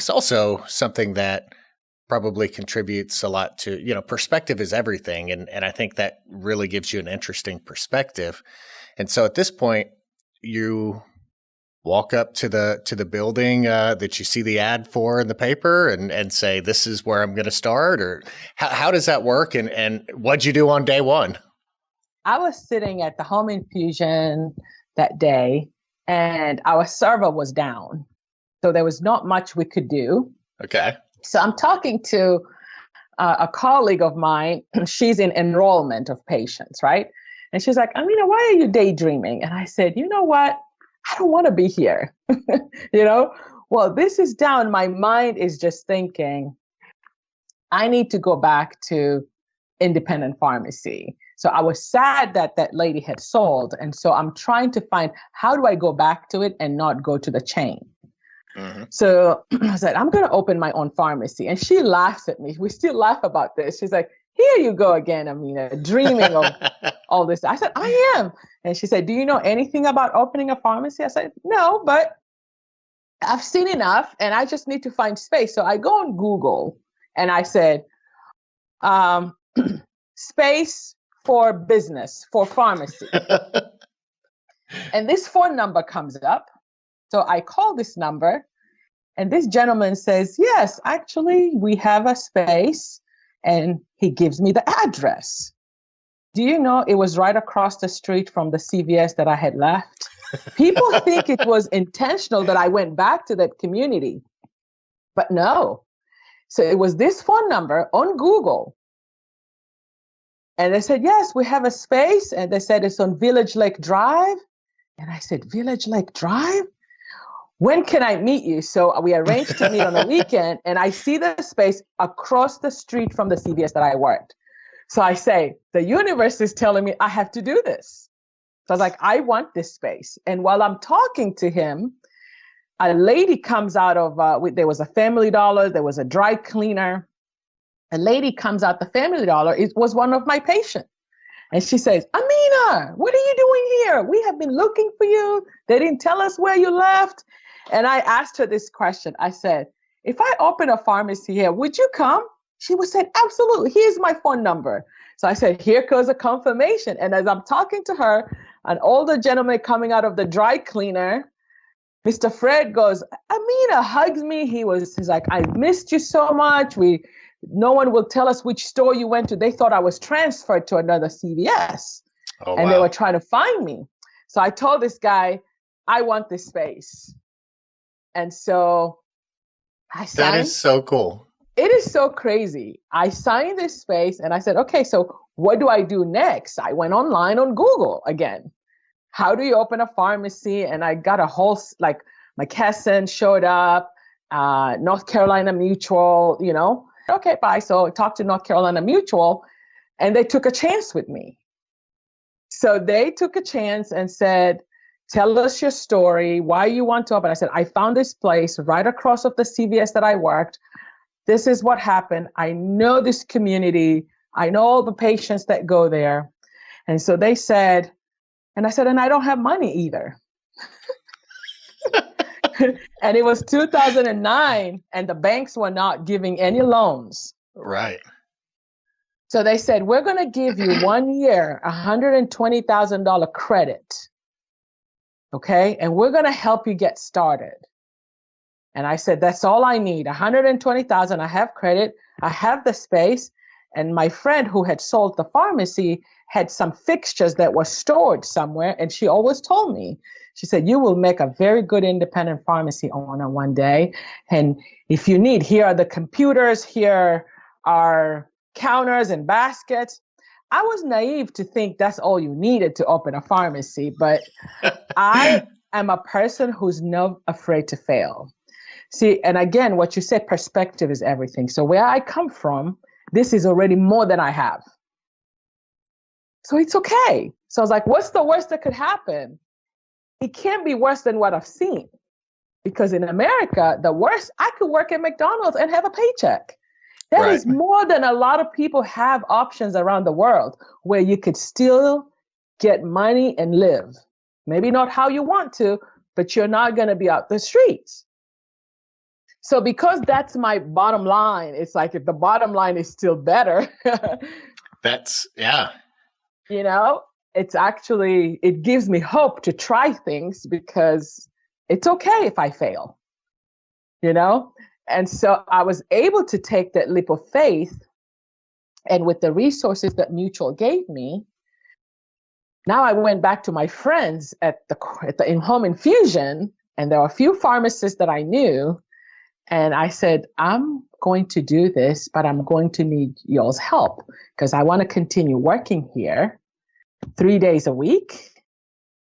think is also something that probably contributes a lot to, perspective is everything. And I think that really gives you an interesting perspective. And so at this point, you walk up to the building that you see the ad for in the paper and say, this is where I'm going to start? Or how does that work? And what'd you do on day one? I was sitting at the home infusion that day and our server was down. So there was not much we could do. Okay. So I'm talking to a colleague of mine. She's in enrollment of patients, right? And she's like, Amina, why are you daydreaming? And I said, you know what? I don't want to be here. Well, this is down. My mind is just thinking, I need to go back to independent pharmacy. So I was sad that that lady had sold. And so I'm trying to find, how do I go back to it and not go to the chain? Mm-hmm. So I said, I'm going to open my own pharmacy. And she laughs at me. We still laugh about this. She's like, here you go again, Amina, dreaming of all this. I said, I am. And she said, do you know anything about opening a pharmacy? I said, no, but I've seen enough and I just need to find space. So I go on Google and I said, space for business, for pharmacy. And this phone number comes up. So I call this number and this gentleman says, yes, actually, we have a space. And he gives me the address. Do you know it was right across the street from the CVS that I had left? People think it was intentional that I went back to that community, but no. So it was this phone number on Google. And they said, yes, we have a space. And they said it's on Village Lake Drive. And I said, Village Lake Drive? When can I meet you? So we arranged to meet on the weekend, and I see the space across the street from the CVS that I worked. So I say, the universe is telling me I have to do this. So I was like, I want this space. And while I'm talking to him, a lady comes out of, there was a Family Dollar, there was a dry cleaner. A lady comes out the Family Dollar. It was one of my patients. And she says, Amina, what are you doing here? We have been looking for you. They didn't tell us where you left. And I asked her this question. I said, if I open a pharmacy here, would you come? She would say, absolutely. Here's my phone number. So I said, here goes a confirmation. And as I'm talking to her, an older gentleman coming out of the dry cleaner, Mr. Fred goes, Amina, hugs me. He's like, I missed you so much. No one will tell us which store you went to. They thought I was transferred to another CVS. Oh, and wow. They were trying to find me. So I told this guy, I want this space. And so I signed. That is so cool. It is so crazy. I signed this space and I said, okay, so what do I do next? I went online on Google again. How do you open a pharmacy? And I got a whole, like McKesson showed up, North Carolina Mutual, Okay, bye. So I talked to North Carolina Mutual and they took a chance with me. So they took a chance and said, tell us your story, why you want to open. I said, I found this place right across of the CVS that I worked. This is what happened. I know this community. I know all the patients that go there. And so they said, and I said, and I don't have money either. And it was 2009 and the banks were not giving any loans. Right. So they said, we're going to give you 1 year, $120,000 credit. Okay. And we're going to help you get started. And I said, that's all I need. 120,000. I have credit. I have the space. And my friend who had sold the pharmacy had some fixtures that were stored somewhere. And she always told me, she said, you will make a very good independent pharmacy owner one day. And if you need, here are the computers, here are counters and baskets. I was naive to think that's all you needed to open a pharmacy, but I am a person who's not afraid to fail. See, and again, what you said, perspective is everything. So where I come from, this is already more than I have. So it's okay. So I was like, what's the worst that could happen? It can't be worse than what I've seen. Because in America, the worst, I could work at McDonald's and have a paycheck. That right. is more than a lot of people have options around the world where you could still get money and live. Maybe not how you want to, but you're not going to be out the streets. So because that's my bottom line, it's like if the bottom line is still better, you know, it's actually, it gives me hope to try things because it's okay if I fail, you know? And so I was able to take that leap of faith, and with the resources that Mutual gave me, now I went back to my friends at the in-home infusion, and there were a few pharmacists that I knew, and I said, I'm going to do this, but I'm going to need y'all's help because I want to continue working here 3 days a week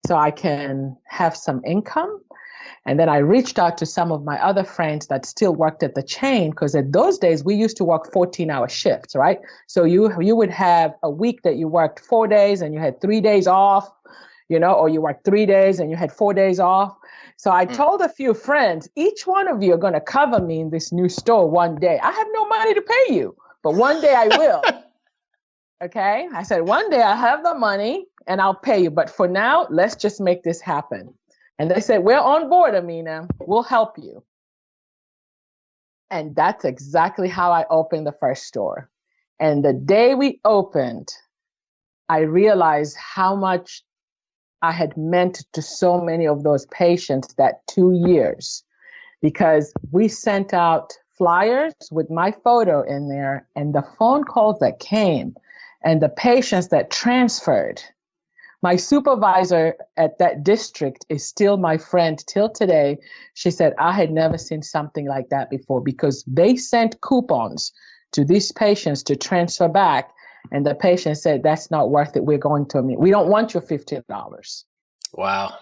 so I can have some income. And then I reached out to some of my other friends that still worked at the chain, because at those days we used to work 14-hour shifts, right? So you would have a week that you worked 4 days and you had 3 days off, you know, or you worked 3 days and you had 4 days off. So I told a few friends, each one of you are going to cover me in this new store one day. I have no money to pay you, but one day I will. Okay. I said, one day I have the money and I'll pay you. But for now, let's just make this happen. And they said, we're on board, Amina. We'll help you. And that's exactly how I opened the first store. And the day we opened, I realized how much I had meant to so many of those patients that 2 years, because we sent out flyers with my photo in there, and the phone calls that came and the patients that transferred. My supervisor at that district is still my friend till today. She said, I had never seen something like that before, because they sent coupons to these patients to transfer back. And the patient said, that's not worth it. We're going to, we don't want your $50. Wow.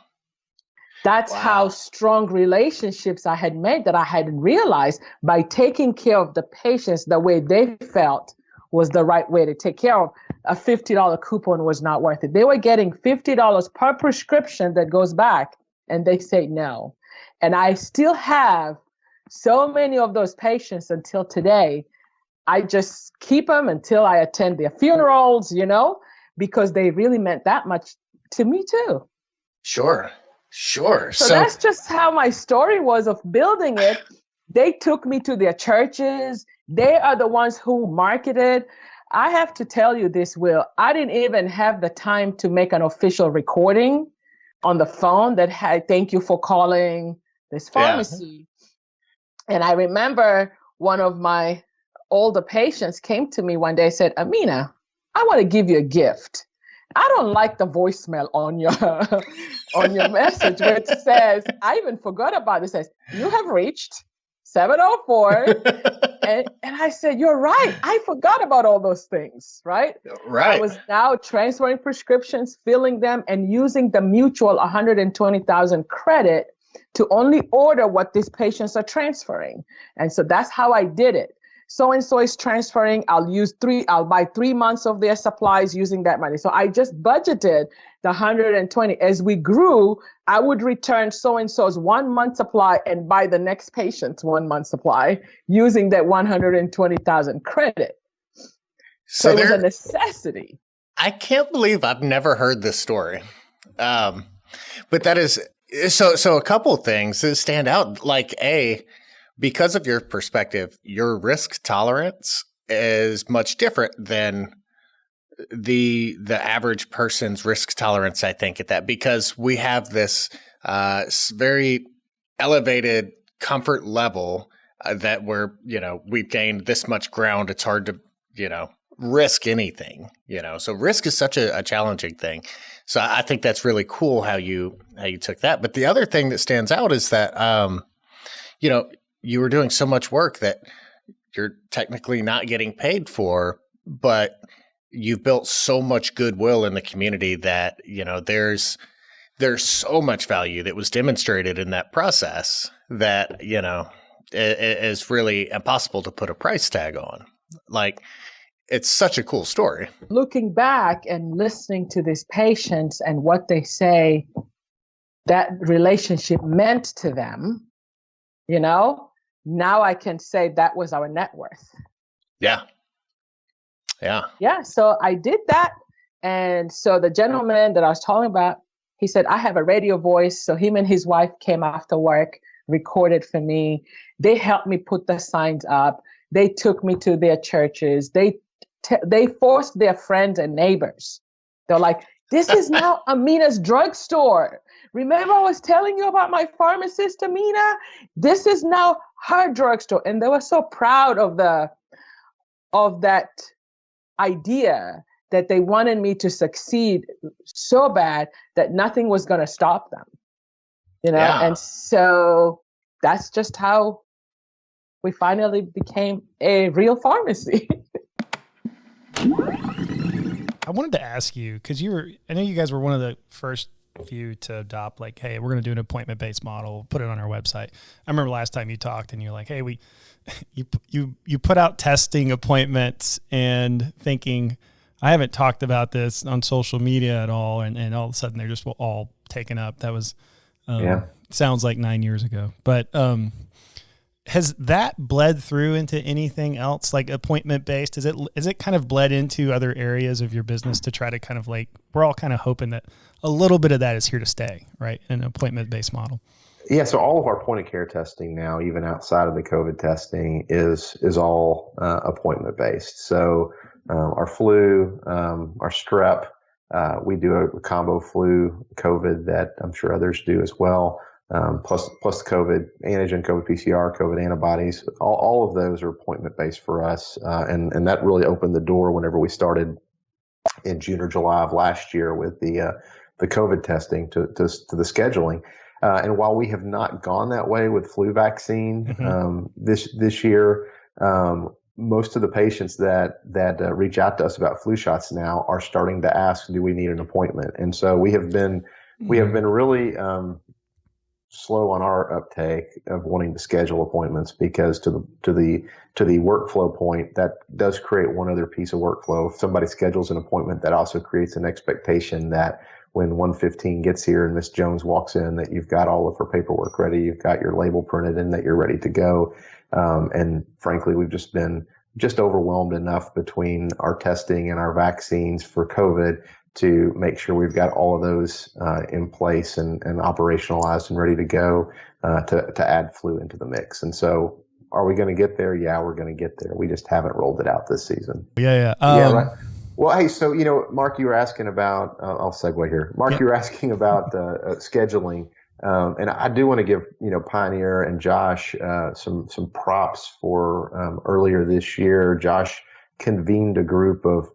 That's how strong relationships I had made, that I hadn't realized by taking care of the patients the way they felt was the right way to take care of. A $50 coupon was not worth it. They were getting $50 per prescription that goes back, and they say no. And I still have so many of those patients until today. I just keep them until I attend their funerals, you know, because they really meant that much to me too. Sure. So that's just how my story was of building it. They took me to their churches. They are the ones who marketed. I have to tell you this, Will. I didn't even have the time to make an official recording on the phone that had, thank you for calling this pharmacy. Yeah. And I remember one of my older patients came to me one day and said, Amina, I want to give you a gift. I don't like the voicemail on your message where it says, I even forgot about it. It says, you have reached 704. and I said, you're right. I forgot about all those things, right? Right. I was now transferring prescriptions, filling them, and using the Mutual 120,000 credit to only order what these patients are transferring. And so that's how I did it. So-and-so is transferring, I'll buy 3 months of their supplies using that money. So I just budgeted the 120. As we grew, I would return so-and-so's 1 month supply and buy the next patient's 1 month supply using that 120,000 credit. So it was a necessity. I can't believe I've never heard this story. But that is, so a couple of things that stand out, like because of your perspective, your risk tolerance is much different than the average person's risk tolerance, I think, at that, because we have this very elevated comfort level that we've gained this much ground. It's hard to, risk anything, so risk is such a challenging thing. So I think that's really cool how you took that. But the other thing that stands out is that, you were doing so much work that you're technically not getting paid for, but you've built so much goodwill in the community that, there's so much value that was demonstrated in that process that, it is really impossible to put a price tag on. Like, it's such a cool story. Looking back and listening to these patients and what they say that relationship meant to them, now I can say that was our net worth. Yeah. Yeah. So I did that. And so the gentleman that I was talking about, he said, I have a radio voice. So him and his wife came after work, recorded for me. They helped me put the signs up. They took me to their churches. They forced their friends and neighbors. They're like, this is now Amina's drugstore. Remember I was telling you about my pharmacist, Amina? This is now her drugstore. And they were so proud of that idea, that they wanted me to succeed so bad that nothing was going to stop them. Yeah. And so that's just how we finally became a real pharmacy. I wanted to ask you, because I know you guys were one of the first few to adopt, like, hey, we're going to do an appointment-based model, put it on our website. I remember last time you talked and you're like, hey, you put out testing appointments and thinking, I haven't talked about this on social media at all. And all of a sudden they're just all taken up. That was, sounds like 9 years ago, but, has that bled through into anything else, like appointment-based? Is it kind of bled into other areas of your business to try to kind of like, we're all kind of hoping that a little bit of that is here to stay, right? An appointment-based model. Yeah. So all of our point of care testing now, even outside of the COVID testing, is all appointment-based. So our flu, our strep, we do a combo flu COVID that I'm sure others do as well. Plus COVID antigen, COVID PCR, COVID antibodies, all of those are appointment-based for us. And that really opened the door whenever we started in June or July of last year with the COVID testing to the scheduling. And while we have not gone that way with flu vaccine, this year, most of the patients that reach out to us about flu shots now are starting to ask, do we need an appointment? And so we have been really, slow on our uptake of wanting to schedule appointments, because to the workflow point, that does create one other piece of workflow. If somebody schedules an appointment, that also creates an expectation that when 1:15 gets here and Miss Jones walks in, that you've got all of her paperwork ready, you've got your label printed, and that you're ready to go. And frankly, we've just been overwhelmed enough between our testing and our vaccines for COVID to make sure we've got all of those in place and operationalized and ready to go to add flu into the mix. And so, are we going to get there? Yeah, we're going to get there. We just haven't rolled it out this season. Yeah. Yeah, right. Well, hey, so, Mark, you were asking about, I'll segue here. Mark, you were asking about scheduling. And I do want to give, Pioneer and Josh some props for earlier this year. Josh convened a group of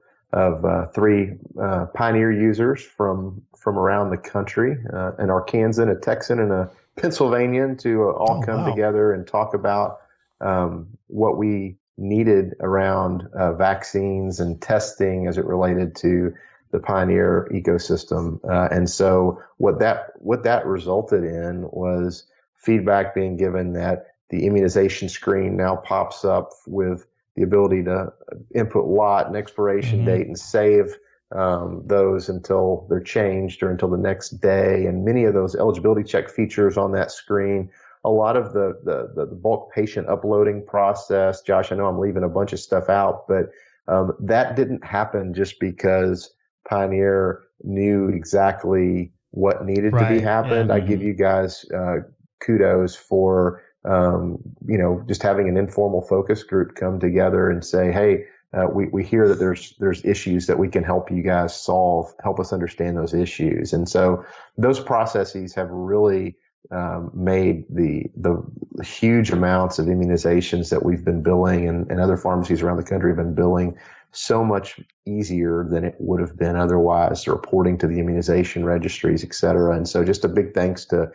3 Pioneer users from around the country, an Arkansan, a Texan, and a Pennsylvanian to all come together and talk about what we needed around vaccines and testing as it related to the Pioneer ecosystem. And so what that resulted in was feedback being given that the immunization screen now pops up with the ability to input lot and expiration date and save those until they're changed or until the next day. And many of those eligibility check features on that screen, a lot of the bulk patient uploading process. Josh, I know I'm leaving a bunch of stuff out, but that didn't happen just because Pioneer knew exactly what needed to be happened. I give you guys kudos for just having an informal focus group come together and say, hey, we hear that there's issues that we can help you guys solve, help us understand those issues. And so those processes have really made the huge amounts of immunizations that we've been billing and other pharmacies around the country have been billing so much easier than it would have been otherwise, reporting to the immunization registries, et cetera. And so just a big thanks to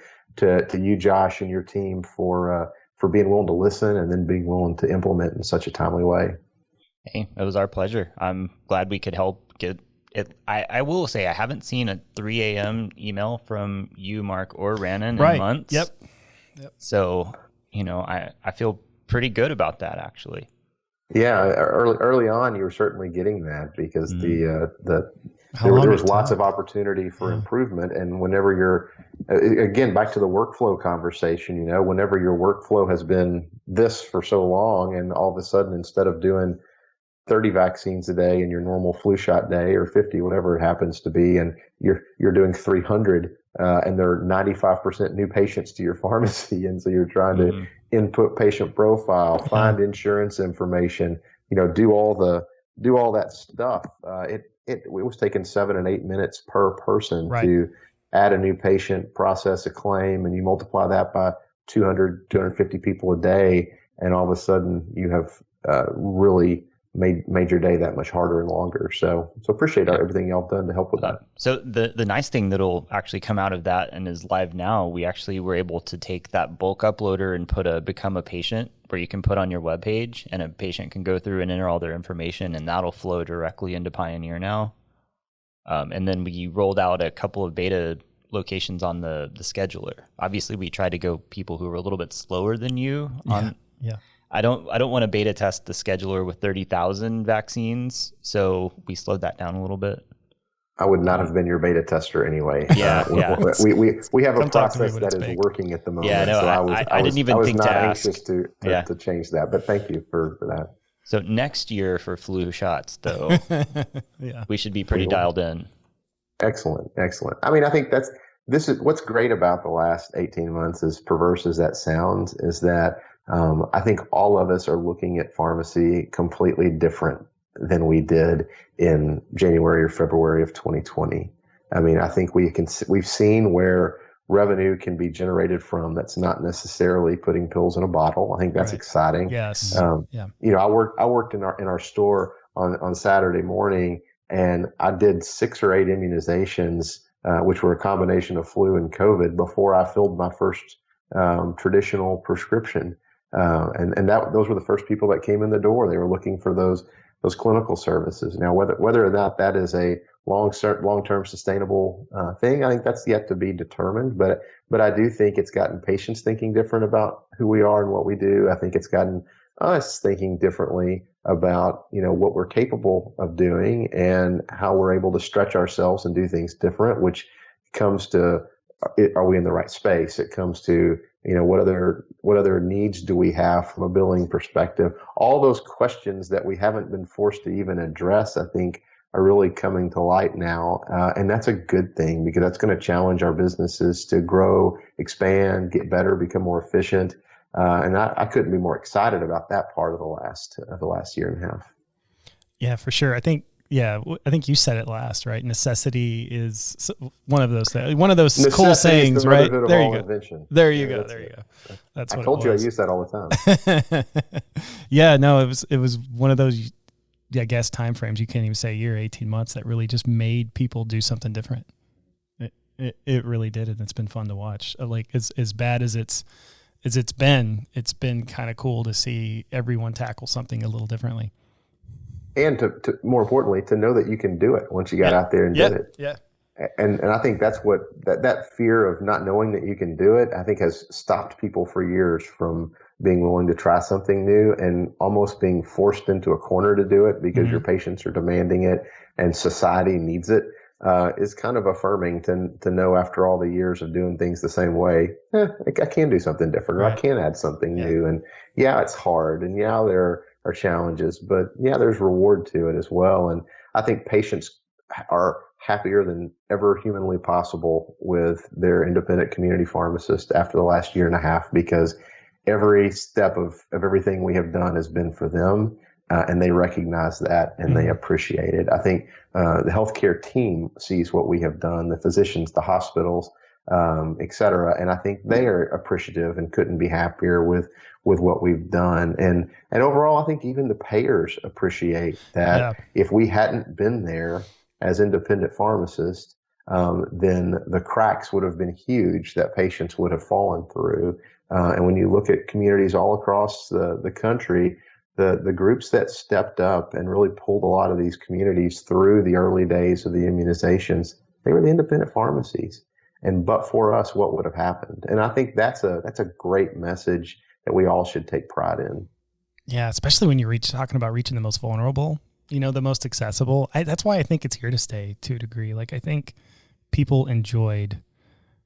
you, Josh, and your team for being willing to listen and then being willing to implement in such a timely way. Hey, it was our pleasure. I'm glad we could help get it. I will say I haven't seen a 3 a.m. email from you, Mark, or Rhiannon in months. Yep. So, I feel pretty good about that, actually. Yeah, early on, you were certainly getting that because there was lots of opportunity for improvement. And whenever you're, again, back to the workflow conversation, whenever your workflow has been this for so long, and all of a sudden, instead of doing 30 vaccines a day in your normal flu shot day, or 50, whatever it happens to be, and you're doing 300, and they're 95% new patients to your pharmacy, and so you're trying to input patient profile, find insurance information, do all that stuff. It was taking 7 and 8 minutes per person to add a new patient, process a claim, and you multiply that by 200, 250 people a day, and all of a sudden you have really made your day that much harder and longer. So appreciate everything y'all done to help with that. So the nice thing that'll actually come out of that and is live now, we actually were able to take that bulk uploader and put become a patient where you can put on your webpage, and a patient can go through and enter all their information, and that'll flow directly into Pioneer now. And then we rolled out a couple of beta locations on the scheduler. Obviously, we tried to go people who were a little bit slower than you on. Yeah. I don't want to beta test the scheduler with 30,000 vaccines, so we slowed that down a little bit. I would not have been your beta tester anyway. Yeah, We have a process that is baked. working at the moment. Yeah, no, so I didn't even think to ask. I was not anxious to change that, but thank you for that. So next year for flu shots, though, we should be pretty dialed in. Excellent. I mean, I think this is what's great about the last 18 months, as perverse as that sounds, is that I think all of us are looking at pharmacy completely different than we did in January or February of 2020. I mean, I think we've seen where revenue can be generated from that's not necessarily putting pills in a bottle. I think that's exciting. Yes. I worked in our store on Saturday morning, and I did 6 or 8 immunizations, which were a combination of flu and COVID, before I filled my first traditional prescription. And those were the first people that came in the door. They were looking for those clinical services. Now, whether or not that is a long-term sustainable thing, I think that's yet to be determined. But I do think it's gotten patients thinking different about who we are and what we do. I think it's gotten us thinking differently about what we're capable of doing and how we're able to stretch ourselves and do things different. Which comes to, are we in the right space? It comes to what other needs do we have from a billing perspective? All those questions that we haven't been forced to even address, I think, are really coming to light now. And that's a good thing, because that's going to challenge our businesses to grow, expand, get better, become more efficient. And I couldn't be more excited about that part of the last year and a half. Yeah, for sure. I think you said it last, right? Necessity is one of those things, one of those cool sayings, right? There you go. Invention. There you go. That's what I told you I use that all the time. Yeah, no, it was one of those, I guess, time frames. You can't even say a year, 18 months, that really just made people do something different. It really did, and it's been fun to watch. Like, as bad as it's been kind of cool to see everyone tackle something a little differently. And to more importantly, to know that you can do it once you got out there and did it. Yeah. And I think that's what that fear of not knowing that you can do it, I think, has stopped people for years from being willing to try something new, and almost being forced into a corner to do it because your patients are demanding it and society needs it. Is kind of affirming to know, after all the years of doing things the same way, I can do something different, or I can add something new. And it's hard, and there are challenges, but there's reward to it as well. And I think patients are happier than ever humanly possible with their independent community pharmacist after the last year and a half, because every step of everything we have done has been for them. And they recognize that, and they appreciate it. I think the healthcare team sees what we have done, the physicians, the hospitals, et cetera. And I think they are appreciative and couldn't be happier with what we've done. And overall, I think even the payers appreciate that. If we hadn't been there as independent pharmacists, then the cracks would have been huge that patients would have fallen through. And when you look at communities all across the country, the groups that stepped up and really pulled a lot of these communities through the early days of the immunizations, they were the independent pharmacies. And but for us, what would have happened? And I think that's a great message that we all should take pride in. Yeah, especially when you're talking about reaching the most vulnerable, the most accessible. That's why I think it's here to stay to a degree. Like, I think people enjoyed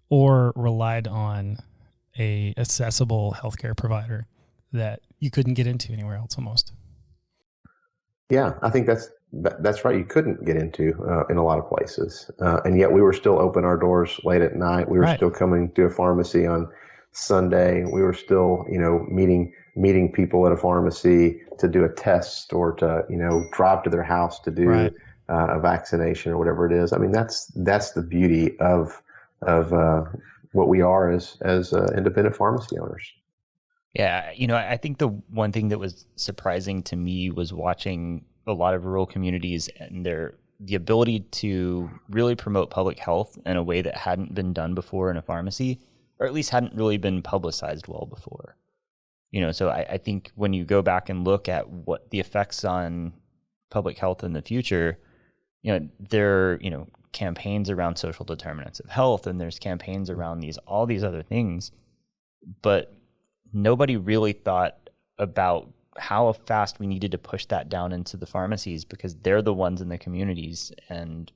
or relied on a accessible healthcare provider that you couldn't get into anywhere else almost. Yeah, I think that's right. You couldn't get into in a lot of places, and yet we were still open our doors late at night. We were Right. still coming to a pharmacy on Sunday. We were still, meeting people at a pharmacy to do a test or to, drive to their house to do Right. a vaccination or whatever it is. I mean, that's the beauty of what we are as independent pharmacy owners. Yeah, I think the one thing that was surprising to me was watching a lot of rural communities and the ability to really promote public health in a way that hadn't been done before in a pharmacy, or at least hadn't really been publicized well before. So I think when you go back and look at what the effects on public health in the future, there are, campaigns around social determinants of health, and there's campaigns around all these other things, but nobody really thought about how fast we needed to push that down into the pharmacies, because they're the ones in the communities. And,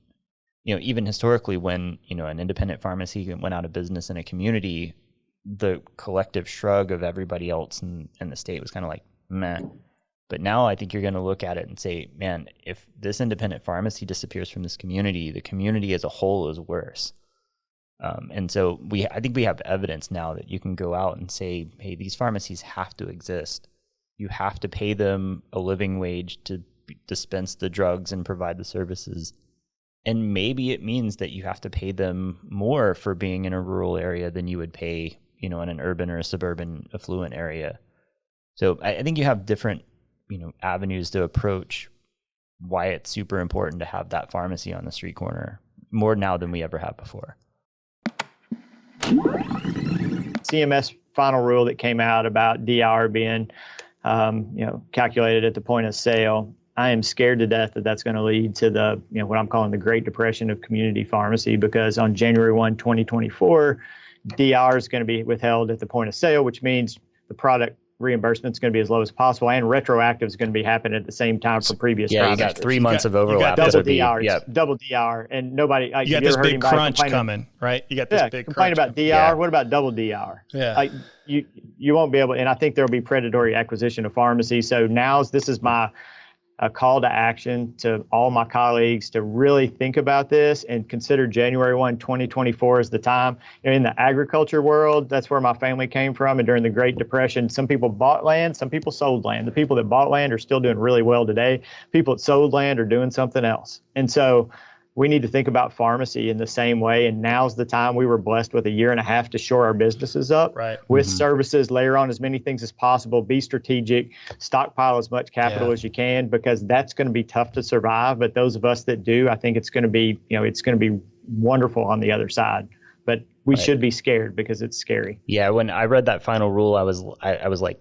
even historically, when, an independent pharmacy went out of business in a community, the collective shrug of everybody else in the state was kind of like, meh. But now I think you're going to look at it and say, man, if this independent pharmacy disappears from this community, the community as a whole is worse. And so I think we have evidence now that you can go out and say, hey, these pharmacies have to exist. You have to pay them a living wage to dispense the drugs and provide the services. And maybe it means that you have to pay them more for being in a rural area than you would pay, in an urban or a suburban affluent area. So I think you have different, avenues to approach why it's super important to have that pharmacy on the street corner, more now than we ever have before. CMS final rule that came out about DR being, calculated at the point of sale. I am scared to death that that's going to lead to the, what I'm calling the Great Depression of community pharmacy, because on January 1, 2024, DR is going to be withheld at the point of sale, which means the product reimbursement is going to be as low as possible, and retroactive is going to be happening at the same time for previous Yeah, trimesters. you got 3 months of overlap. Double DR, double DR, and nobody. You got this big crunch coming, right? You got this big complain crunch about DR. Yeah. What about double DR? Yeah, You won't be able, and I think there'll be predatory acquisition of pharmacy. So this is my call to action to all my colleagues to really think about this and consider January 1, 2024 as the time. In the agriculture world, that's where my family came from. And during the Great Depression, some people bought land, some people sold land. The people that bought land are still doing really well today. People that sold land are doing something else. And so we need to think about pharmacy in the same way. And now's the time. We were blessed with a year and a half to shore our businesses up with services, layer on as many things as possible, be strategic, stockpile as much capital as you can, because that's going to be tough to survive. But those of us that do, I think it's going to be, it's going to be wonderful on the other side. But we should be scared because it's scary. Yeah. When I read that final rule, I was like,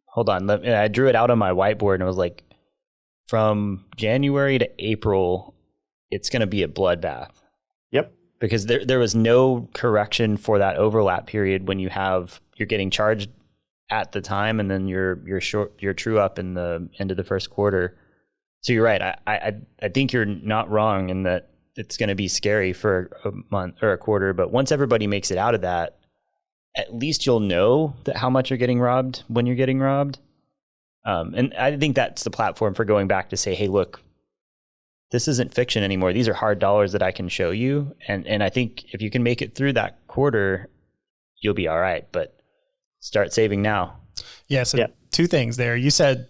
hold on. I drew it out on my whiteboard and I was like, from January to April, it's going to be a bloodbath. Yep. Because there was no correction for that overlap period when you're getting charged at the time, and then you're true up in the end of the first quarter. So you're right. I think you're not wrong in that it's going to be scary for a month or a quarter, but once everybody makes it out of that, at least you'll know that how much you're getting robbed when you're getting robbed. And I think that's the platform for going back to say, hey, look, this isn't fiction anymore. These are hard dollars that I can show you. And I think if you can make it through that quarter, you'll be all right. But start saving now. Yeah. So two things there. You said,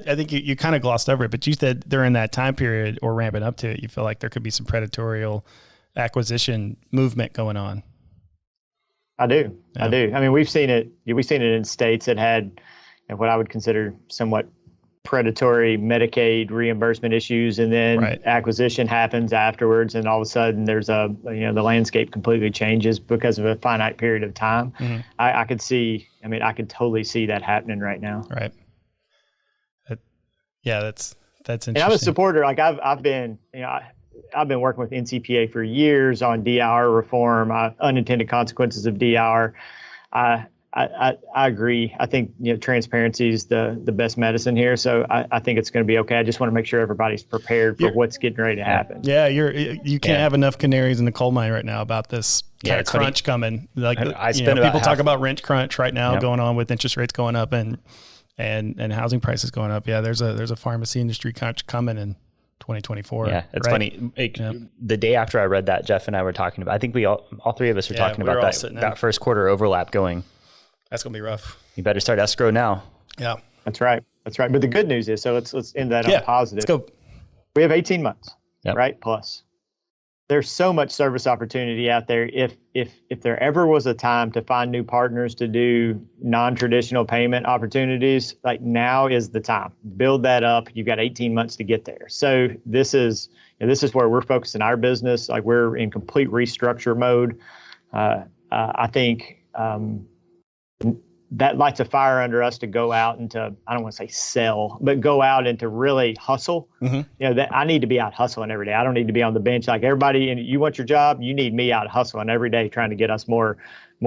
I think you kind of glossed over it, but you said during that time period or ramping up to it, you feel like there could be some predatory acquisition movement going on. I do. Yeah. I do. I mean, we've seen it in states that had what I would consider somewhat predatory Medicaid reimbursement issues, and then acquisition happens afterwards, and all of a sudden there's the landscape completely changes because of a finite period of time. Mm-hmm. I could totally see that happening right now. Right. That's interesting. And I'm a supporter. Like I've been working with NCPA for years on DR reform, unintended consequences of DR. I agree. I think transparency is the best medicine here. So I think it's going to be okay. I just want to make sure everybody's prepared for what's getting ready to happen. Yeah, you can't have enough canaries in the coal mine right now about this kind of crunch coming. Like people talk about rent crunch right now going on with interest rates going up, and and housing prices going up. Yeah, there's a pharmacy industry crunch coming in 2024. Yeah, it's right? funny. The day after I read that, Jeff and I were talking about, I think we all three of us were talking about that first quarter overlap going. That's going to be rough. You better start escrow now. Yeah. That's right. But the good news is, so let's end that on positive. Let's go. We have 18 months, Yep. right? Plus. There's so much service opportunity out there. If there ever was a time to find new partners to do non-traditional payment opportunities, like now is the time. Build that up. You've got 18 months to get there. So this is where we're focusing our business. Like we're in complete restructure mode. I think that lights a fire under us to go out and to, I don't want to say sell, but go out and to really hustle. Mm-hmm. I need to be out hustling every day. I don't need to be on the bench like everybody. And you want your job, you need me out hustling every day, trying to get us more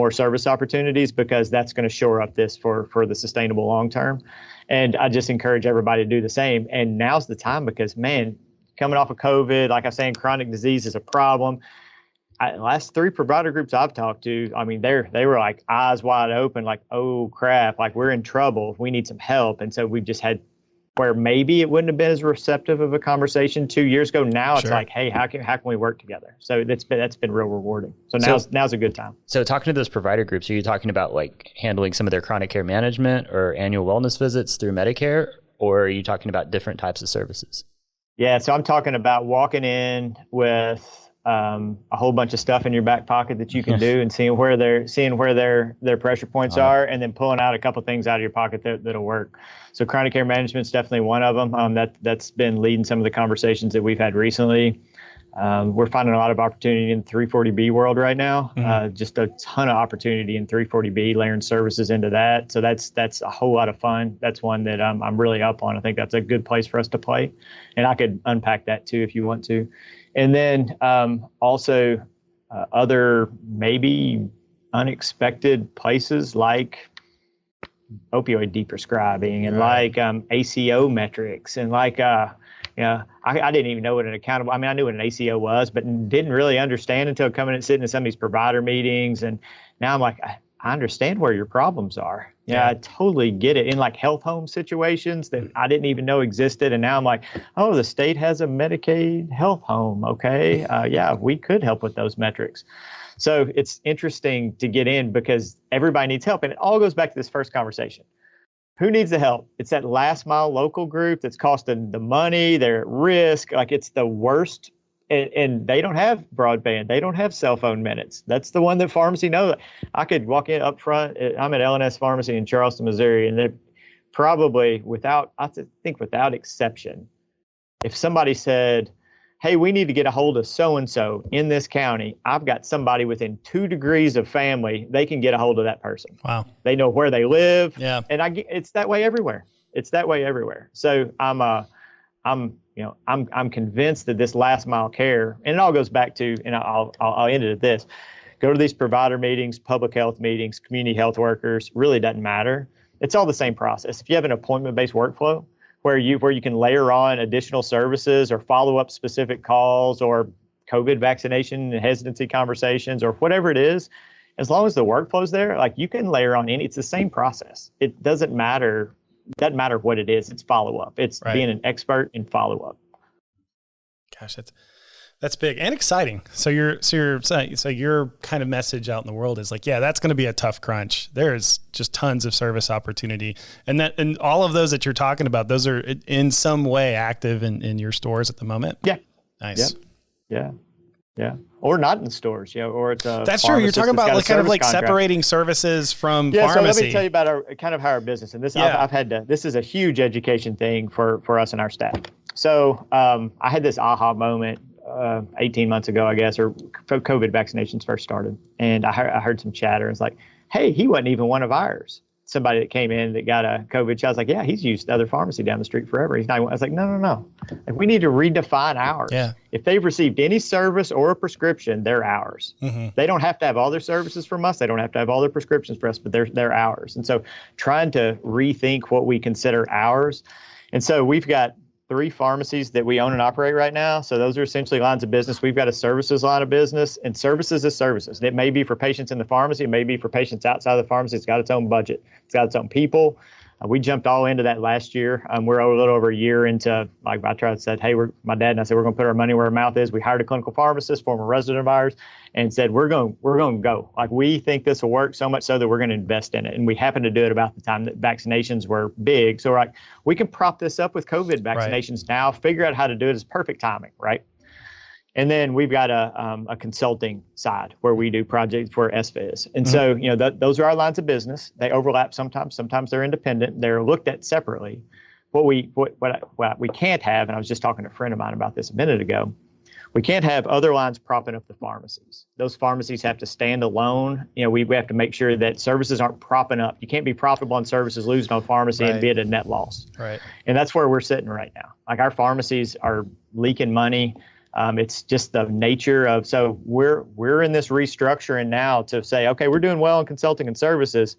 service opportunities, because that's going to shore up this for the sustainable long term. And I just encourage everybody to do the same. And now's the time, because man, coming off of COVID, like I was saying, chronic disease is a problem. Last 3 provider groups I've talked to, I mean, they were like eyes wide open, like, oh crap, like we're in trouble. We need some help. And so we've just had where maybe it wouldn't have been as receptive of a conversation 2 years ago. Now it's like, hey, how can we work together? So that's been real rewarding. So now's a good time. So talking to those provider groups, are you talking about like handling some of their chronic care management or annual wellness visits through Medicare, or are you talking about different types of services? Yeah, so I'm talking about walking in with a whole bunch of stuff in your back pocket that you can do, and seeing where their pressure points are, and then pulling out a couple things out of your pocket that'll work. So chronic care management is definitely one of them. That's been leading some of the conversations that we've had recently. We're finding a lot of opportunity in the 340B world right now. Just a ton of opportunity in 340B, layering services into that. So that's a whole lot of fun. That's one that I'm really up on. I think that's a good place for us to play, and I could unpack that too if you want to. And then also other maybe unexpected places like opioid deprescribing and like ACO metrics and like I didn't even know what an accountable. I mean, I knew what an ACO was, but didn't really understand until coming and sitting in some of these provider meetings. And now I'm like, I understand where your problems are. Yeah, I totally get it in like health home situations that I didn't even know existed. And now I'm like, oh, the state has a Medicaid health home. Okay. We could help with those metrics. So it's interesting to get in because everybody needs help. And it all goes back to this first conversation. Who needs the help? It's that last mile local group that's costing the money. They're at risk. Like it's the worst. And they don't have broadband. They don't have cell phone minutes. That's the one that pharmacy knows. I could walk in up front. I'm at LNS Pharmacy in Charleston, Missouri, and they're probably without exception, if somebody said, hey, we need to get a hold of so-and-so in this county, I've got somebody within 2 degrees of family, they can get a hold of that person. Wow. They know where they live. Yeah. And it's that way everywhere. So I'm convinced that this last mile care, and it all goes back to, and I'll end it at this, go to these provider meetings, public health meetings, community health workers, really doesn't matter. It's all the same process. If you have an appointment-based workflow where you can layer on additional services or follow up specific calls or COVID vaccination and hesitancy conversations or whatever it is, as long as the workflow's there, like you can layer on it's the same process. It doesn't matter. Doesn't matter what it is. It's follow up. It's being an expert in follow up. Gosh, that's big and exciting. So your kind of message out in the world is like, yeah, that's going to be a tough crunch. There's just tons of service opportunity, and all of those that you're talking about, those are in some way active in your stores at the moment. Yeah. Nice. Yeah. Or not in stores, or it's a that's true. You're talking about like kind of like contract. Separating services from pharmacy. So let me tell you about how our business, and this I've had to. This is a huge education thing for us and our staff. So I had this aha moment 18 months ago, I guess, or COVID vaccinations first started, and I heard some chatter. It's like, hey, he wasn't even one of ours. Somebody that came in that got a COVID shot. I was like, yeah, he's used other pharmacy down the street forever. He's not. I was like, no. Like, we need to redefine ours. Yeah. If they've received any service or a prescription, they're ours. Mm-hmm. They don't have to have all their services from us. They don't have to have all their prescriptions for us, but they're ours. And so trying to rethink what we consider ours. And so we've got 3 pharmacies that we own and operate right now. So those are essentially lines of business. We've got a services line of business, and services is services. It may be for patients in the pharmacy. It may be for patients outside of the pharmacy. It's got its own budget. It's got its own people. We jumped all into that last year. We're a little over a year into, like I tried to say, hey, my dad and I said, we're going to put our money where our mouth is. We hired a clinical pharmacist, former resident of ours, and said, we're going to go. Like, we think this will work, so much so that we're going to invest in it. And we happened to do it about the time that vaccinations were big. So we're like, we can prop this up with COVID vaccinations now, figure out how to do it. It's perfect timing, right? And then we've got a consulting side where we do projects for SFIS. And so, those are our lines of business. They overlap sometimes. Sometimes they're independent. They're looked at separately. What we can't have, and I was just talking to a friend of mine about this a minute ago, we can't have other lines propping up the pharmacies. Those pharmacies have to stand alone. We have to make sure that services aren't propping up. You can't be profitable on services, losing on pharmacy, and be at a net loss. Right. And that's where we're sitting right now. Like, our pharmacies are leaking money. It's just the nature of, so we're in this restructuring now to say, okay, we're doing well in consulting and services.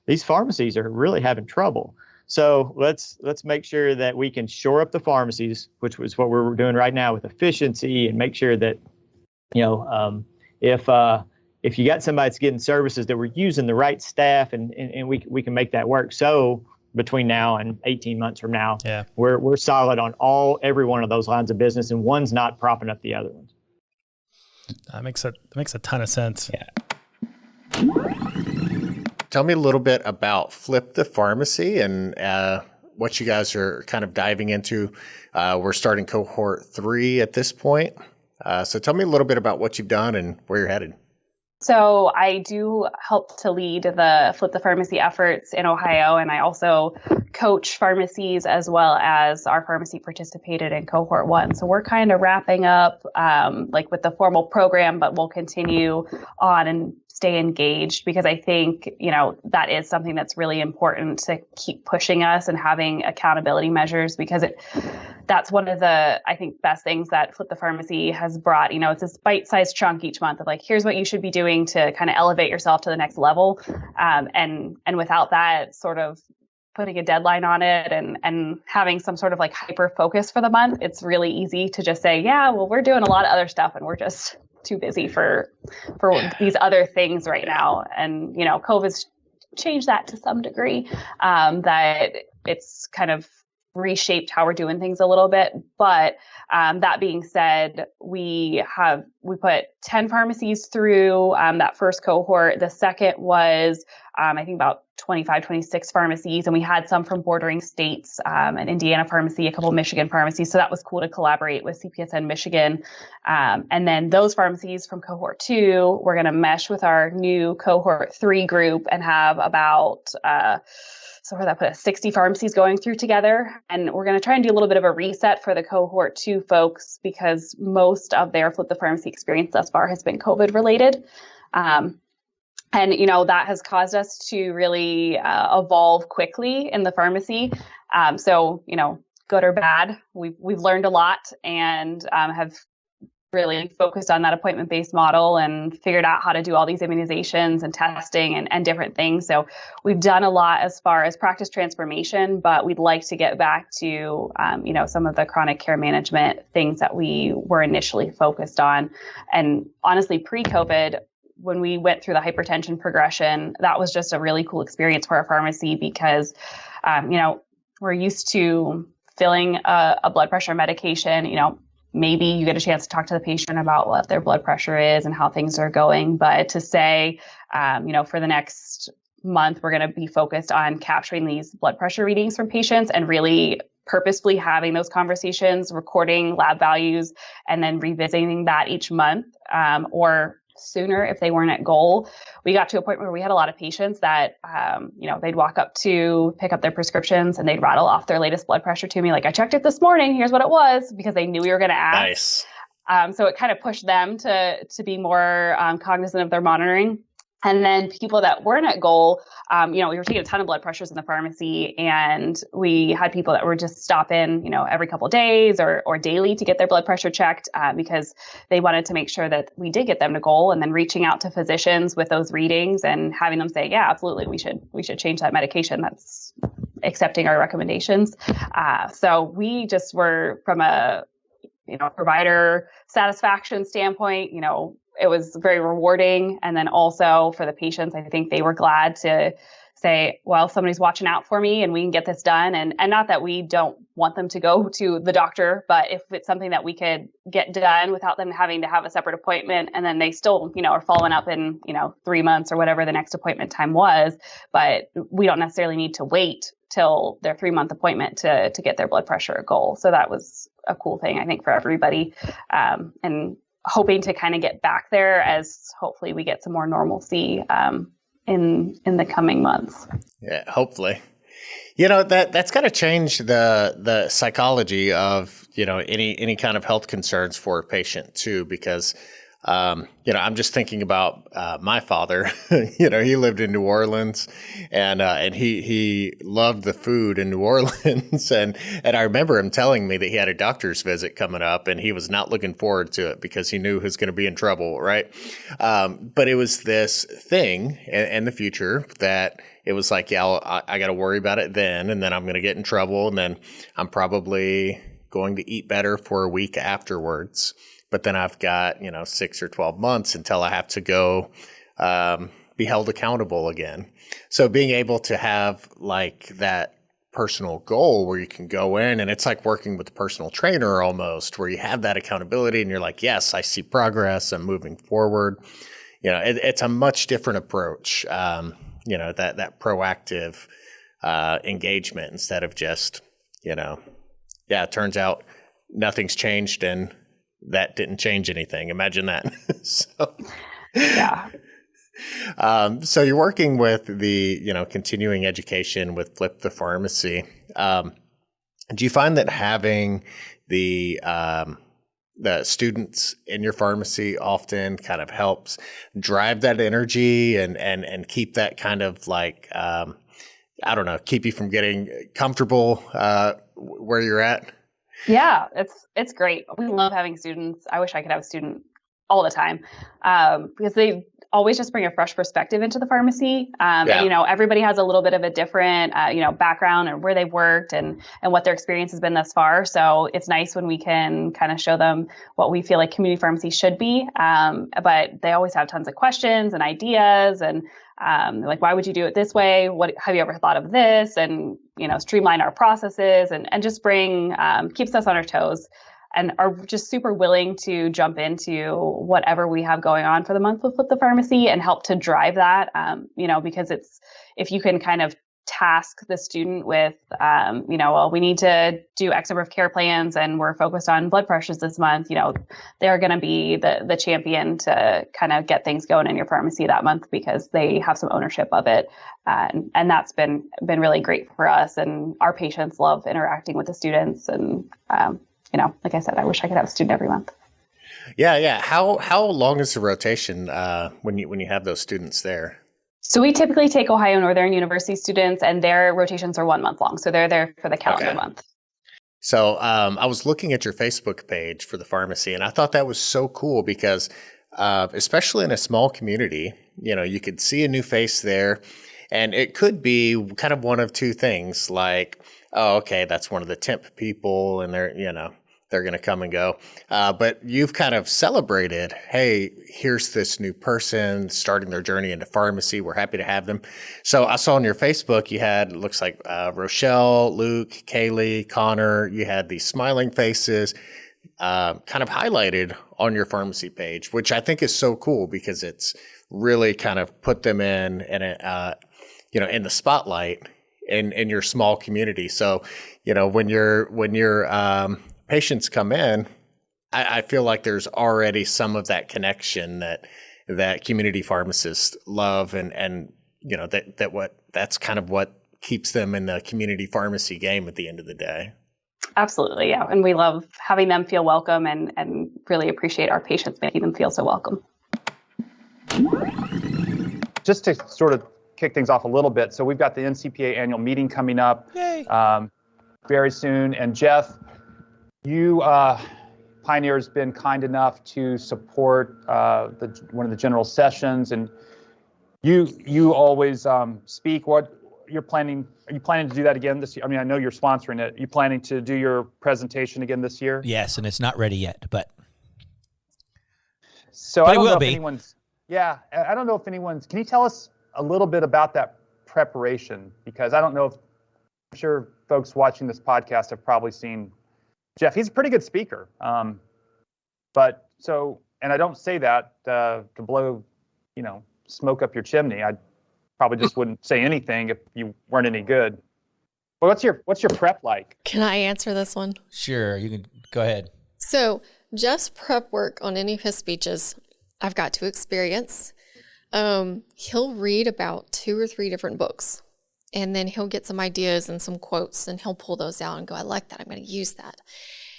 These pharmacies are really having trouble. So let's make sure that we can shore up the pharmacies, which was what we're doing right now with efficiency, and make sure that, if you got somebody that's getting services, that we're using the right staff and we can make that work. So between now and 18 months from now, we're solid on every one of those lines of business, and one's not propping up the other ones. That makes a ton of sense. Yeah. Tell me a little bit about Flip the Pharmacy and what you guys are kind of diving into. We're starting cohort 3 at this point. So tell me a little bit about what you've done and where you're headed. So I do help to lead the Flip the Pharmacy efforts in Ohio, and I also coach pharmacies as well as our pharmacy participated in cohort 1. So we're kind of wrapping up with the formal program, but we'll continue on and stay engaged, because I think, that is something that's really important to keep pushing us and having accountability measures, because that's one of the, I think, best things that Flip the Pharmacy has brought. It's this bite-sized chunk each month of here's what you should be doing to kind of elevate yourself to the next level. And without that sort of putting a deadline on it and having some sort of hyper focus for the month, it's really easy to just say, yeah, well, we're doing a lot of other stuff and we're just too busy for these other things right now. And, COVID's changed that to some degree, that it's kind of reshaped how we're doing things a little bit. But that being said, we put 10 pharmacies through that first cohort. The second was, I think, about 25, 26 pharmacies. And we had some from bordering states, an Indiana pharmacy, a couple of Michigan pharmacies. So that was cool to collaborate with CPSN Michigan. And then those pharmacies from cohort 2, we're going to mesh with our new cohort 3 group and have about, so where that put us, 60 pharmacies going through together. And we're going to try and do a little bit of a reset for the cohort 2 folks, because most of their Flip the Pharmacy experience thus far has been COVID related. And, that has caused us to really evolve quickly in the pharmacy. So, good or bad, we've learned a lot and have really focused on that appointment-based model and figured out how to do all these immunizations and testing and different things. So we've done a lot as far as practice transformation, but we'd like to get back to, some of the chronic care management things that we were initially focused on. And honestly, pre-COVID, when we went through the hypertension progression, that was just a really cool experience for our pharmacy, because, we're used to filling a blood pressure medication. Maybe you get a chance to talk to the patient about what their blood pressure is and how things are going. But to say, for the next month, we're going to be focused on capturing these blood pressure readings from patients and really purposefully having those conversations, recording lab values, and then revisiting that each month, or sooner if they weren't at goal. We got to a point where we had a lot of patients that, they'd walk up to pick up their prescriptions and they'd rattle off their latest blood pressure to me. I checked it this morning. Here's what it was, because they knew we were going to ask. Nice. So it kind of pushed them to be more cognizant of their monitoring. And then people that weren't at goal, we were taking a ton of blood pressures in the pharmacy, and we had people that were just stop in, every couple of days or daily to get their blood pressure checked, because they wanted to make sure that we did get them to goal, and then reaching out to physicians with those readings and having them say, yeah, absolutely, we should change that medication. That's accepting our recommendations. So we just were, from a, provider satisfaction standpoint, it was very rewarding. And then also for the patients, I think they were glad to say, well, somebody's watching out for me and we can get this done. And not that we don't want them to go to the doctor, but if it's something that we could get done without them having to have a separate appointment, and then they still, are following up in, 3 months or whatever the next appointment time was, but we don't necessarily need to wait till their 3-month appointment to get their blood pressure goal. So that was a cool thing, I think, for everybody. And hoping to kind of get back there as hopefully we get some more normalcy in the coming months. Yeah, hopefully. That's got to change the psychology of, any kind of health concerns for a patient too, because, I'm just thinking about my father. He lived in New Orleans, and he loved the food in New Orleans, and I remember him telling me that he had a doctor's visit coming up, and he was not looking forward to it because he knew he was going to be in trouble, right? But it was this thing in the future that it was like, yeah, I got to worry about it then, and then I'm going to get in trouble, and then I'm probably going to eat better for a week afterwards. But then I've got, 6 or 12 months until I have to go be held accountable again. So being able to have like that personal goal where you can go in, and it's like working with a personal trainer almost, where you have that accountability and you're like, yes, I see progress, I'm moving forward. It's a much different approach, that proactive engagement instead of just, it turns out nothing's changed and that didn't change anything. Imagine that. Yeah. So you're working with the, continuing education with Flip the Pharmacy. Do you find that having the students in your pharmacy often kind of helps drive that energy and keep that kind of like, keep you from getting comfortable where you're at? Yeah, it's great. We love having students. I wish I could have a student all the time because they always just bring a fresh perspective into the pharmacy. And, everybody has a little bit of a different, background and where they've worked and what their experience has been thus far. So it's nice when we can kind of show them what we feel like community pharmacy should be. But they always have tons of questions and ideas and like, why would you do it this way? What have you ever thought of this? And, streamline our processes and just keeps us on our toes and are just super willing to jump into whatever we have going on for the month with the pharmacy and help to drive that, because if you can kind of task the student with, we need to do X number of care plans and we're focused on blood pressures this month, they're going to be the champion to kind of get things going in your pharmacy that month because they have some ownership of it. And that's been really great for us. And our patients love interacting with the students. And, like I said, I wish I could have a student every month. Yeah. How long is the rotation when you have those students there? So we typically take Ohio Northern University students and their rotations are 1 month long. So they're there for the calendar month. So I was looking at your Facebook page for the pharmacy and I thought that was so cool because especially in a small community, you could see a new face there and it could be kind of one of two things like, oh, okay, that's one of the temp people and they're going to come and go. But you've kind of celebrated, hey, here's this new person starting their journey into pharmacy. We're happy to have them. So I saw on your Facebook, you had, it looks like Rochelle, Luke, Kaylee, Connor, you had these smiling faces kind of highlighted on your pharmacy page, which I think is so cool because it's really kind of put them in the spotlight in your small community. So, when your patients come in, I feel like there's already some of that connection that community pharmacists love, and that's kind of what keeps them in the community pharmacy game at the end of the day. Absolutely, yeah, and we love having them feel welcome, and really appreciate our patients making them feel so welcome. Just to sort of kick things off a little bit, so we've got the NCPA annual meeting coming up very soon, and Jeff, you, Pioneer's been kind enough to support one of the general sessions, and you always speak. What you're planning? Are you planning to do that again this year? I mean, I know you're sponsoring it. Are you planning to do your presentation again this year? Yes, and it's not ready yet, but I don't know if anyone's. Yeah, I don't know if anyone's. Can you tell us a little bit about that preparation, because I don't know if, I'm sure folks watching this podcast have probably seen Jeff. He's a pretty good speaker. And I don't say that to blow, smoke up your chimney. I probably just wouldn't say anything if you weren't any good. But what's your prep like? Can I answer this one? Sure, you can go ahead. So Jeff's prep work on any of his speeches, I've got to experience. He'll read about 2 or 3 different books, and then he'll get some ideas and some quotes, and he'll pull those out and go, I like that, I'm going to use that.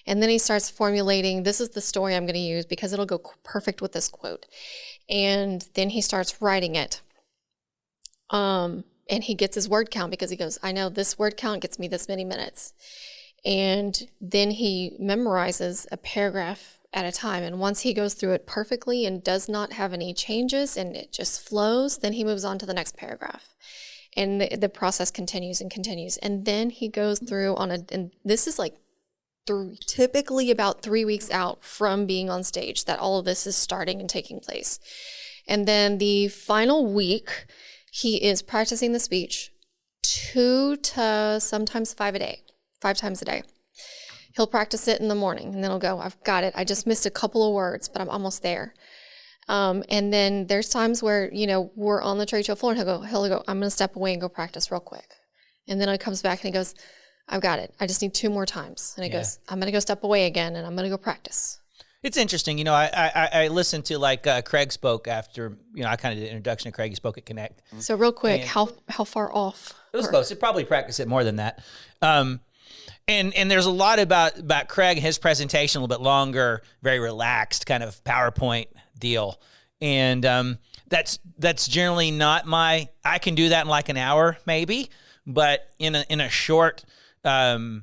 And then he starts formulating, this is the story I'm going to use because it'll go perfect with this quote. And then he starts writing it. And he gets his word count because he goes, I know this word count gets me this many minutes. And then he memorizes a paragraph at a time. And once he goes through it perfectly and does not have any changes and it just flows, then he moves on to the next paragraph. And the process continues and continues. And then he goes through and this is like typically about 3 weeks out from being on stage that all of this is starting and taking place. And then the final week, he is practicing the speech 2 to sometimes 5 times a day. He'll practice it in the morning and then he'll go, I've got it. I just missed a couple of words, but I'm almost there. And then there's times where, we're on the trade show floor and he'll go, I'm going to step away and go practice real quick. And then he comes back and he goes, I've got it. I just need 2 more times. And he goes, I'm going to go step away again and I'm going to go practice. It's interesting. I listened to Craig spoke after, I kind of did an introduction to Craig. He spoke at Connect. So real quick, how far off? It was close. He'd probably practice it more than that. And there's a lot about Craig and his presentation, a little bit longer, very relaxed kind of PowerPoint deal. And that's generally not I can do that in like an hour maybe, but in a short, I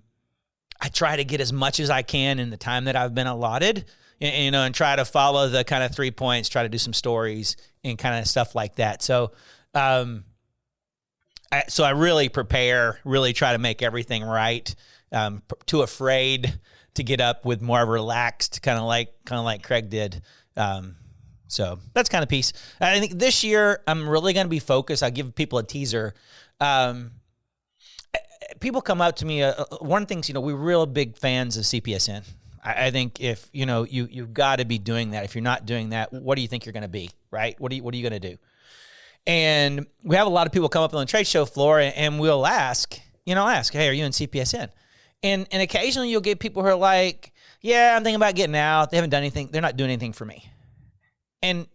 try to get as much as I can in the time that I've been allotted, and try to follow the kind of 3 points, try to do some stories and kind of stuff like that. So, I really prepare, really try to make everything right. Too afraid to get up with more relaxed, kind of like Craig did. So that's kind of piece. I think this year I'm really going to be focused. I'll give people a teaser. People come up to me. One of the things, we're real big fans of CPSN. I think if, you've got to be doing that. If you're not doing that, what do you think you're going to be, right? What are you going to do? And we have a lot of people come up on the trade show floor and we'll ask, hey, are you in CPSN? And occasionally you'll get people who are like, yeah, I'm thinking about getting out. They haven't done anything. They're not doing anything for me. And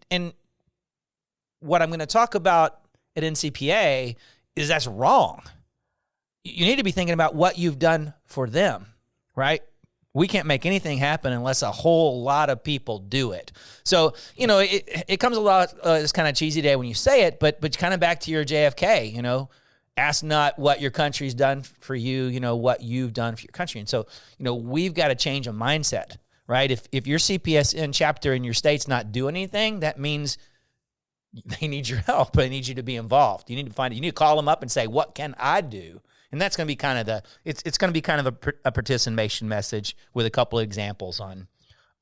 what I'm going to talk about at NCPA is that's wrong. You need to be thinking about what you've done for them, right? We can't make anything happen unless a whole lot of people do it. So, it comes a lot, it's kind of cheesy day when you say it, but kind of back to your JFK, ask not what your country's done for you, what you've done for your country. And so, we've got to change a mindset, right? If your CPSN chapter in your state's not doing anything, that means they need your help. They need you to be involved. You need to call them up and say, what can I do? And that's going to be kind of it's going to be kind of a participation message with a couple of examples on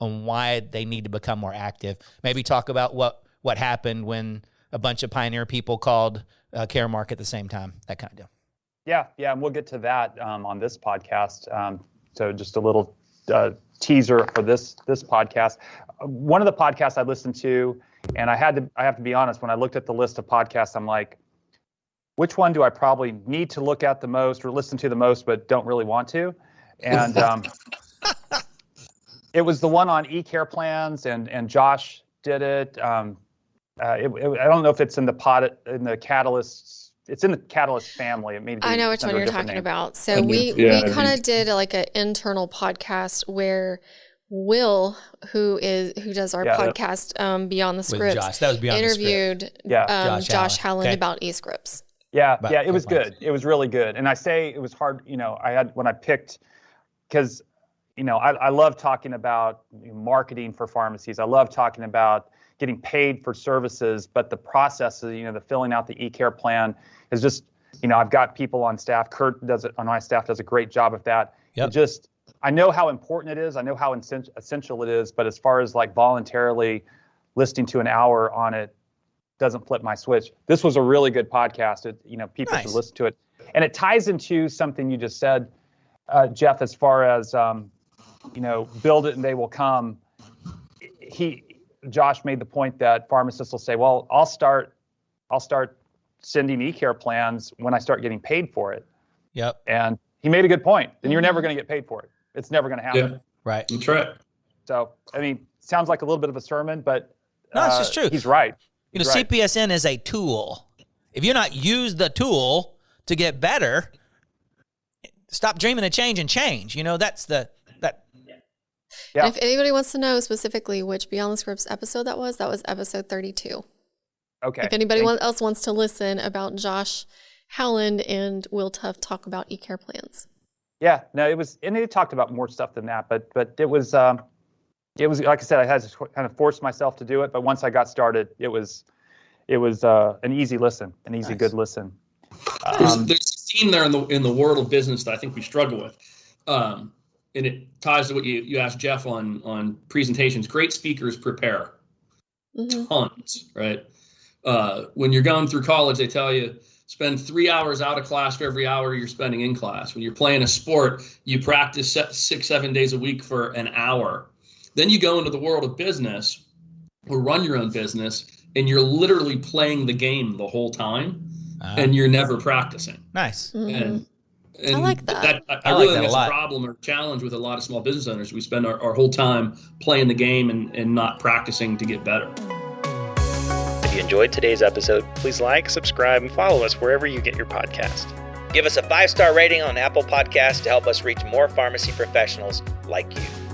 why they need to become more active. Maybe talk about what happened when a bunch of Pioneer people called Caremark at the same time, that kind of deal. Yeah, and we'll get to that on this podcast. So just a little teaser for this podcast. One of the podcasts I listened to, and I have to be honest, when I looked at the list of podcasts, I'm like, which one do I probably need to look at the most or listen to the most, but don't really want to? And it was the one on e-care plans, and Josh did it. I don't know if it's in the Catalyst. It's in the Catalyst family. It may be I know which one you're talking about. So we kind of did like an internal podcast where Will, who does our podcast Beyond the Scripts, Josh. That was Beyond interviewed the Script. Josh Howland about e-scripts. Yeah, it was good. It was really good. And I say it was hard, when I picked, because, I love talking about marketing for pharmacies. I love talking about getting paid for services, but the process of, the filling out the e-care plan is just, I've got people on staff. Kurt on my staff does a great job of that. Yep. I know how important it is. I know how essential it is. But as far as like voluntarily listening to an hour on it, doesn't flip my switch. This was a really good podcast. People should listen to it. And it ties into something you just said, Jeff, as far as, build it and they will come. Josh made the point that pharmacists will say, well, I'll start sending e-care plans when I start getting paid for it. Yep. And he made a good point. Then you're never going to get paid for it. It's never going to happen. Yeah. Right. That's right. So, sounds like a little bit of a sermon, but no, it's just true. He's right. CPSN is a tool. If you're not use the tool to get better, stop dreaming of change and change. That's that. Yeah. And if anybody wants to know specifically which Beyond the Scripts episode that was episode 32. Okay. If anybody else wants to listen about Josh Howland and Will Tuff talk about e-care plans. Yeah, no, it was, and it talked about more stuff than that, but it was like I said, I had to kind of force myself to do it, but once I got started, it was an easy listen, good listen. There's a theme there in the world of business that I think we struggle with, and it ties to what you asked Jeff on presentations. Great speakers prepare tons, right? When you're going through college, they tell you spend 3 hours out of class for every hour you're spending in class. When you're playing a sport, you practice 6-7 days a week for an hour. Then you go into the world of business or run your own business, and you're literally playing the game the whole time, and you're never practicing. Nice. And I like that. I really think that's a problem or challenge with a lot of small business owners. We spend our whole time playing the game and not practicing to get better. If you enjoyed today's episode, please like, subscribe, and follow us wherever you get your podcast. Give us a 5-star rating on Apple Podcasts to help us reach more pharmacy professionals like you.